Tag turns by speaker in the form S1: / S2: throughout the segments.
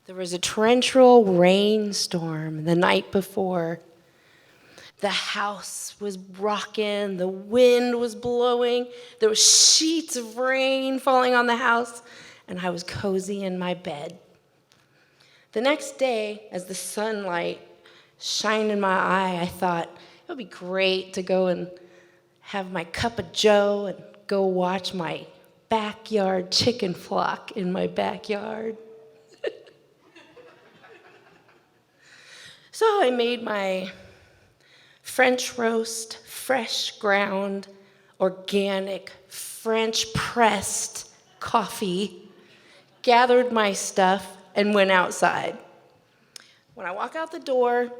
S1: There was a torrential rainstorm the night before. The house was rocking, the wind was blowing, there were sheets of rain falling on the house, and I was cozy in my bed. The next day, as the sunlight shined in my eye, I thought it would be great to go and have my cup of joe and go watch my backyard chicken flock in my backyard. So I made my French roast, fresh ground, organic, French pressed coffee, gathered my stuff, and went outside. When I walk out the door,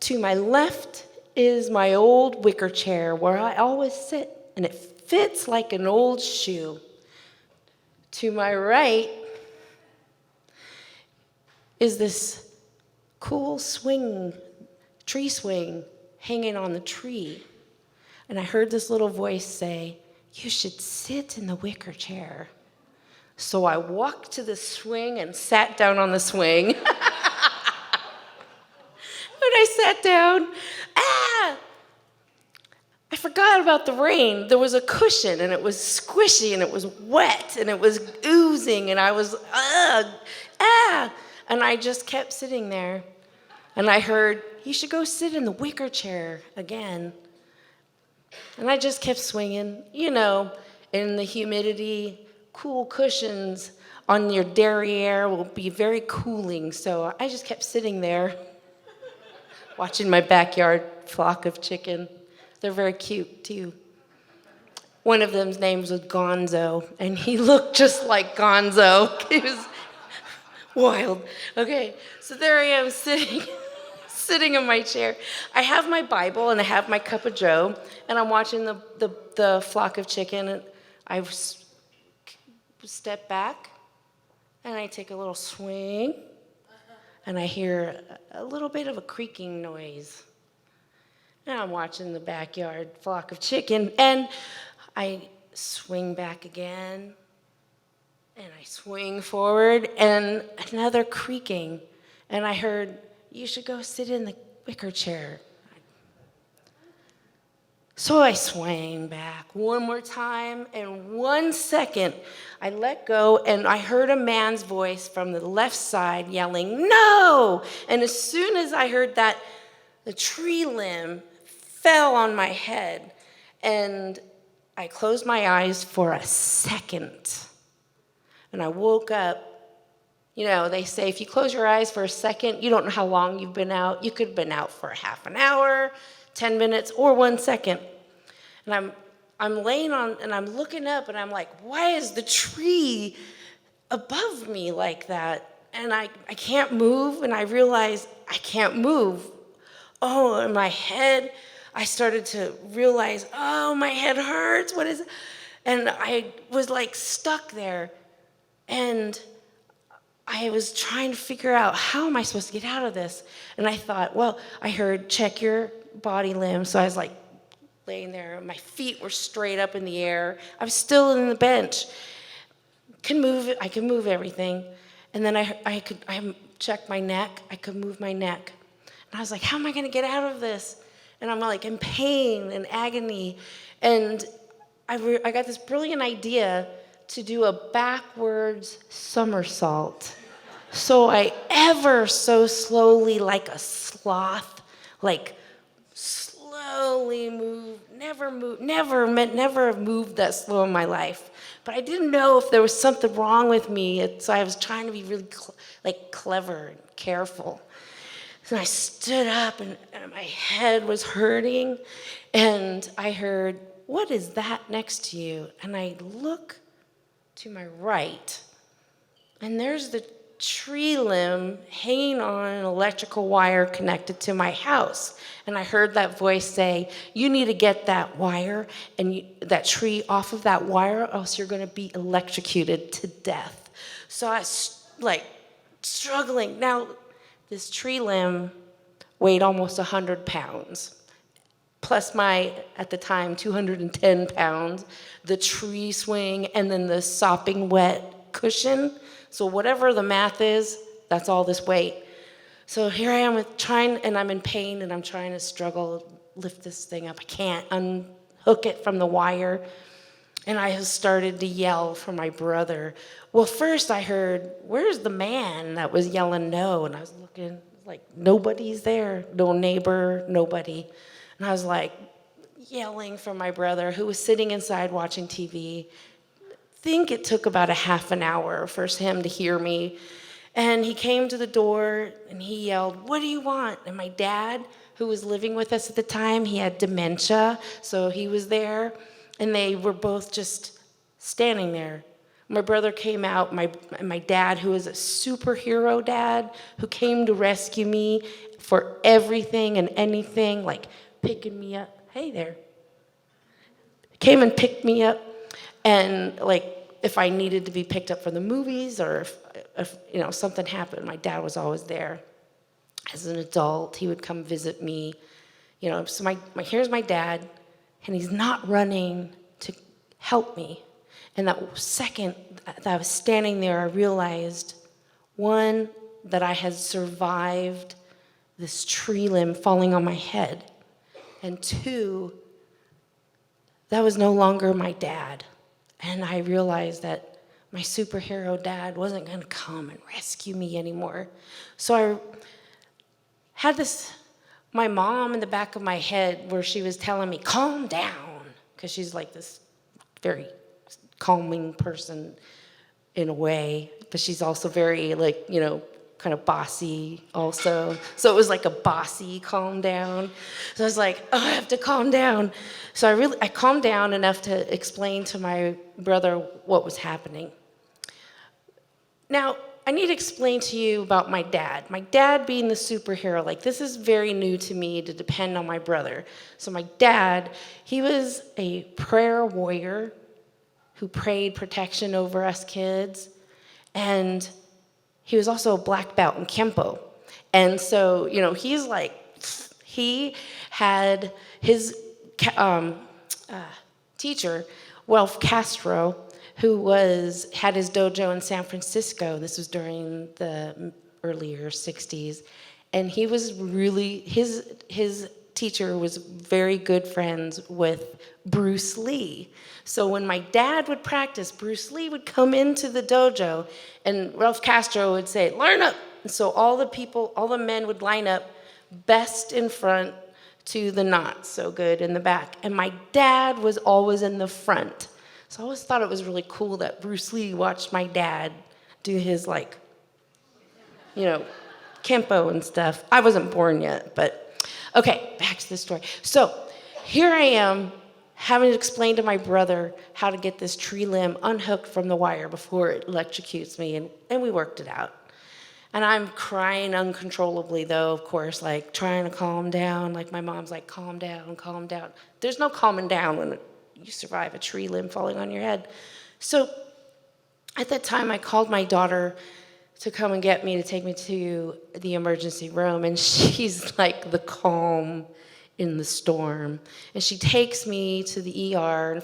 S1: to my left is my old wicker chair where I always sit, and it fits like an old shoe. To my right is this cool tree swing hanging on the tree. And I heard this little voice say, "You should sit in the wicker chair." So I walked to the swing and sat down on the swing. When I sat down, I forgot about the rain. There was a cushion, and it was squishy, and it was wet, and it was oozing, and I was, and I just kept sitting there. And I heard, "You should go sit in the wicker chair again." And I just kept swinging, in the humidity, cool cushions on your derriere will be very cooling. So I just kept sitting there, watching my backyard flock of chicken. They're very cute, too. One of them's name was Gonzo, and he looked just like Gonzo. He was wild. Okay, so there I am sitting in my chair. I have my Bible, and I have my cup of joe, and I'm watching the flock of chicken, and I step back, and I take a little swing, and I hear a little bit of a creaking noise. And I'm watching the backyard flock of chicken, and I swing back again, and I swing forward, and another creaking. And I heard, "You should go sit in the wicker chair." So I swang back one more time, and 1 second, I let go, and I heard a man's voice from the left side yelling, "No!" And as soon as I heard that, the tree limb fell on my head, and I closed my eyes for a second. And I woke up. They say if you close your eyes for a second, you don't know how long you've been out. You could have been out for half an hour, 10 minutes, or 1 second. And I'm laying on, and I'm looking up, and I'm like, why is the tree above me like that? And I can't move, and I realize I can't move. Oh, in my head, I started to realize, oh, my head hurts. What is it? And I was like stuck there. And I was trying to figure out, how am I supposed to get out of this? And I thought, well, I heard, "Check your body limbs." So I was like laying there. My feet were straight up in the air. I was still in the bench. I can move everything. And then I checked my neck. I could move my neck. And I was like, how am I going to get out of this? And I'm like in pain and agony. And I got this brilliant idea to do a backwards somersault. So I ever so slowly, like a sloth, slowly moved, never moved that slow in my life. But I didn't know if there was something wrong with me, so I was trying to be really clever and careful. So I stood up, and my head was hurting, and I heard, "What is that next to you?" And I look to my right, and there's the tree limb hanging on an electrical wire connected to my house. And I heard that voice say, "You need to get that wire and that tree off of that wire, or else you're going to be electrocuted to death." So I was struggling. Now, this tree limb weighed almost 100 pounds, plus my, at the time, 210 pounds, the tree swing, and then the sopping wet cushion. So whatever the math is, that's all this weight. So here I am and I'm in pain, and I'm trying to struggle, lift this thing up. I can't unhook it from the wire. And I started to yell for my brother. Well, first I heard, where's the man that was yelling no? And I was looking, like, nobody's there. No neighbor, nobody. And I was like yelling for my brother, who was sitting inside watching TV. I think it took about a half an hour for him to hear me. And he came to the door and he yelled, what do you want? And my dad, who was living with us at the time, he had dementia, so he was there. And they were both just standing there. My brother came out, my dad, who is a superhero dad, who came to rescue me for everything and anything, like picking me up. Hey there. Came and picked me up, and like if I needed to be picked up for the movies, or if something happened, my dad was always there. As an adult, he would come visit me. So here's my dad. And he's not running to help me. And that second that I was standing there, I realized, one, that I had survived this tree limb falling on my head. And two, that was no longer my dad. And I realized that my superhero dad wasn't going to come and rescue me anymore. So I had my mom in the back of my head where she was telling me, calm down, because she's like this very calming person in a way, but she's also very kind of bossy also. So it was like a bossy calm down. So I was like, oh, I have to calm down. So I calmed down enough to explain to my brother what was happening. Now, I need to explain to you about my dad. My dad being the superhero, this is very new to me to depend on my brother. So my dad, he was a prayer warrior who prayed protection over us kids. And he was also a black belt in Kempo. And so, he had his teacher, Welf Castro, who had his dojo in San Francisco. This was during the earlier 60s. And he was really, his teacher was very good friends with Bruce Lee. So when my dad would practice, Bruce Lee would come into the dojo, and Ralph Castro would say, line up. And so all the men would line up best in front to the not so good in the back. And my dad was always in the front. So I always thought it was really cool that Bruce Lee watched my dad do his Kempo and stuff. I wasn't born yet, but okay, back to the story. So here I am having to explain to my brother how to get this tree limb unhooked from the wire before it electrocutes me, and we worked it out. And I'm crying uncontrollably, though, of course, trying to calm down. My mom's like, calm down, calm down. There's no calming down when you survive a tree limb falling on your head. So at that time, I called my daughter to come and get me, to take me to the emergency room, and she's like the calm in the storm. And she takes me to the ER,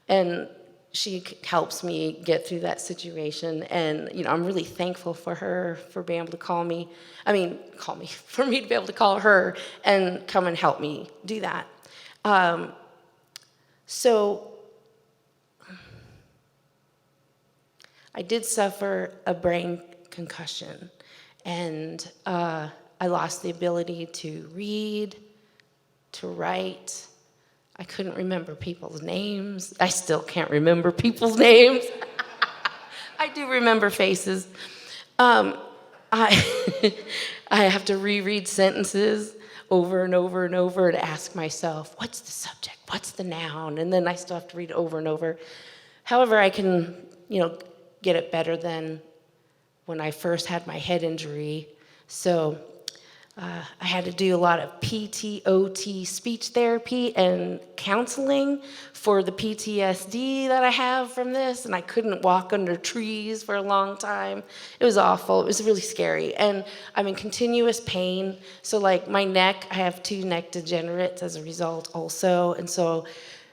S1: and she helps me get through that situation. And I'm really thankful for her for being able to for me to be able to call her and come and help me do that. So I did suffer a brain concussion, and I lost the ability to read, to write. I couldn't remember people's names. I still can't remember people's names. I do remember faces. I have to reread sentences over and over and over to ask myself, what's the subject? What's the noun? And then I still have to read it over and over. However, I can, get it better than when I first had my head injury. So I had to do a lot of PT, OT, speech therapy, and counseling for the PTSD that I have from this, and I couldn't walk under trees for a long time. It was awful. It was really scary, and I'm in continuous pain. So my neck, I have 2 neck degenerates as a result also, and so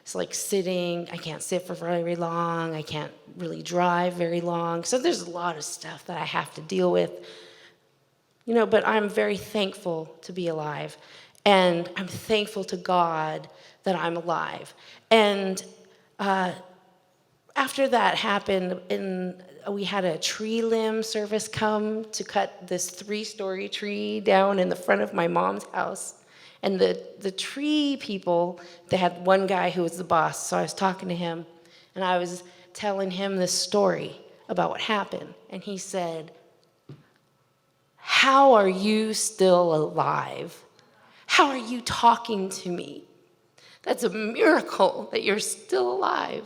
S1: it's sitting, I can't sit for very long, I can't really drive very long. So there's a lot of stuff that I have to deal with. But I'm very thankful to be alive. And I'm thankful to God that I'm alive. And after that happened, we had a tree limb service come to cut this 3-story tree down in the front of my mom's house. And the tree people, they had one guy who was the boss, so I was talking to him, and I was telling him this story about what happened. And he said, "How are you still alive? How are you talking to me? That's a miracle that you're still alive."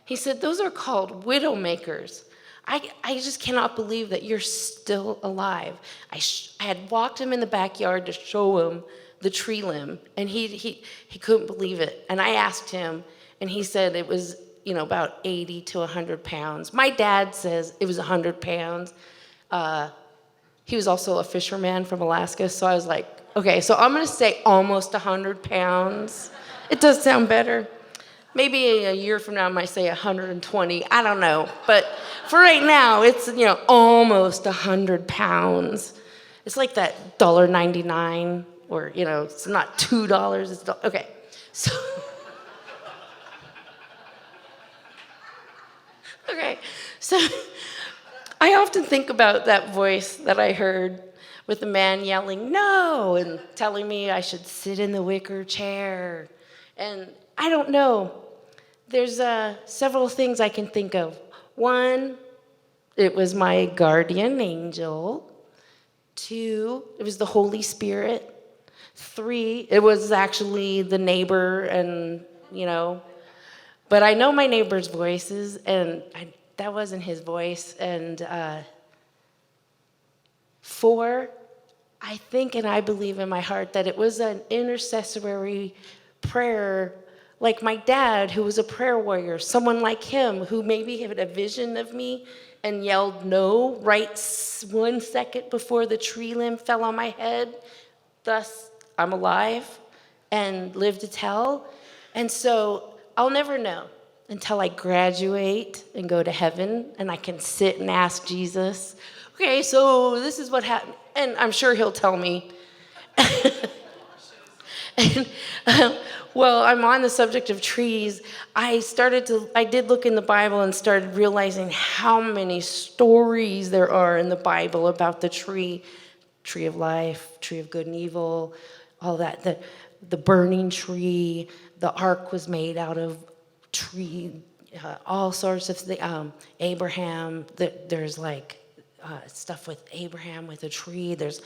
S1: He said, "Those are called widow makers. I just cannot believe that you're still alive." I had walked him in the backyard to show him the tree limb, and he couldn't believe it. And I asked him, and he said it was, about 80 to 100 pounds. My dad says it was 100 pounds. He was also a fisherman from Alaska, so I was like, okay, so I'm going to say almost 100 pounds. It does sound better. Maybe a year from now I might say 120. I don't know. But for right now, it's, almost 100 pounds. It's like that $1.99, or, it's not $2. It's okay. So, okay. So I often think about that voice that I heard with the man yelling, "No," and telling me I should sit in the wicker chair. And I don't know. There's several things I can think of. One, it was my guardian angel. 2, it was the Holy Spirit. 3, it was actually the neighbor, and, But I know my neighbor's voices, and that wasn't his voice. And 4, I think and I believe in my heart that it was an intercessory prayer, like my dad, who was a prayer warrior, someone like him who maybe had a vision of me and yelled no right 1 second before the tree limb fell on my head. Thus, I'm alive and live to tell. And so I'll never know until I graduate and go to heaven, and I can sit and ask Jesus, okay, so this is what happened. And I'm sure he'll tell me. And, well, I'm on the subject of trees. I did look in the Bible and started realizing how many stories there are in the Bible about the tree of life, tree of good and evil, all that. The burning tree, the ark was made out of tree, all sorts of things. Abraham, there's stuff with Abraham with a tree. There's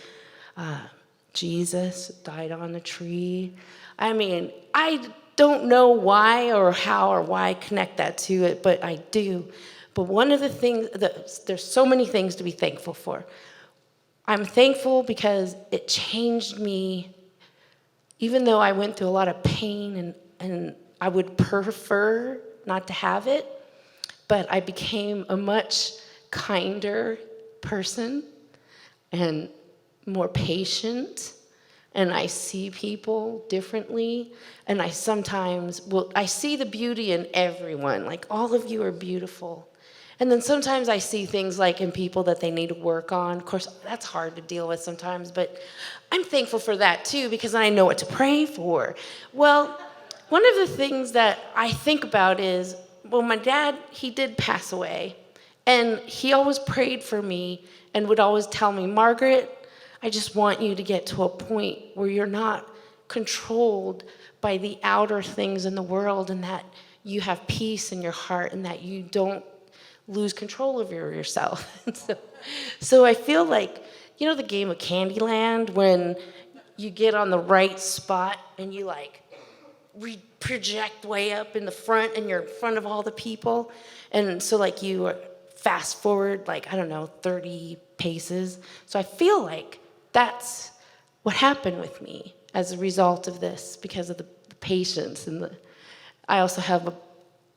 S1: Jesus died on a tree. I mean, I don't know why or how or why I connect that to it, but I do. But one of the things, there's so many things to be thankful for. I'm thankful because it changed me, even though I went through a lot of pain, and I would prefer not to have it, but I became a much kinder person and more patient, and I see people differently, and I see the beauty in everyone. Like, all of you are beautiful. And then sometimes I see things like in people that they need to work on. Of course, that's hard to deal with sometimes, but I'm thankful for that too, because I know what to pray for. Well, one of the things that I think about is, well, my dad, he did pass away, and he always prayed for me and would always tell me, "Margaret, I just want you to get to a point where you're not controlled by the outer things in the world, and that you have peace in your heart, and that you don't lose control over yourself." So I feel like, the game of Candyland, when you get on the right spot and you project way up in the front, and you're in front of all the people. And so you fast forward, 30 paces. So I feel like that's what happened with me as a result of this, because of the patience, and I also have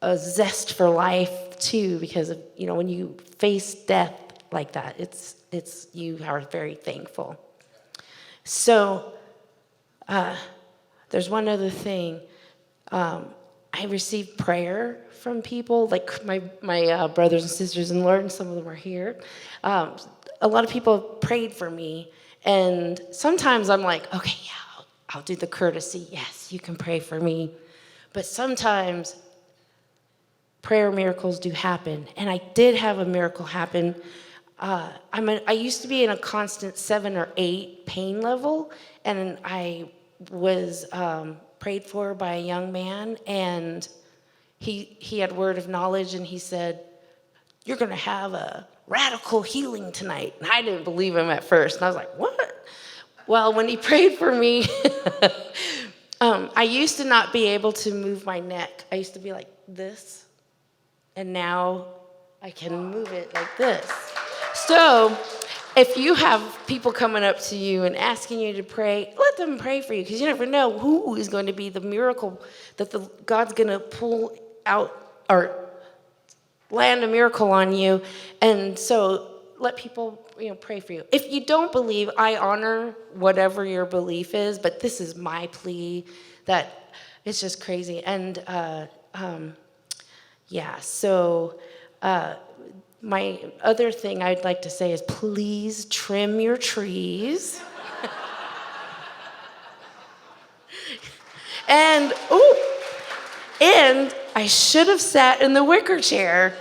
S1: a zest for life too, because of, when you face death like that, it's you are very thankful. So there's one other thing. I received prayer from people, like my brothers and sisters in the Lord, and some of them are here. A lot of people prayed for me, And sometimes I'm like, okay, yeah, I'll do the courtesy. Yes, you can pray for me. But sometimes prayer miracles do happen. And I did have a miracle happen. I used to be in a constant 7 or 8 pain level, and I was prayed for by a young man, and he had word of knowledge, and he said, "You're going to have a radical healing tonight." And I didn't believe him at first, and I was like, "What?" Well, when he prayed for me, I used to not be able to move my neck. I used to be like this, and now I can move it like this. So if you have people coming up to you and asking you to pray, let them pray for you, because you never know who is going to be the miracle that God's going to pull out or land a miracle on you. And so let people pray for you. If you don't believe, I honor whatever your belief is, but this is my plea that it's just crazy. And so my other thing I'd like to say is please trim your trees. And I should have sat in the wicker chair.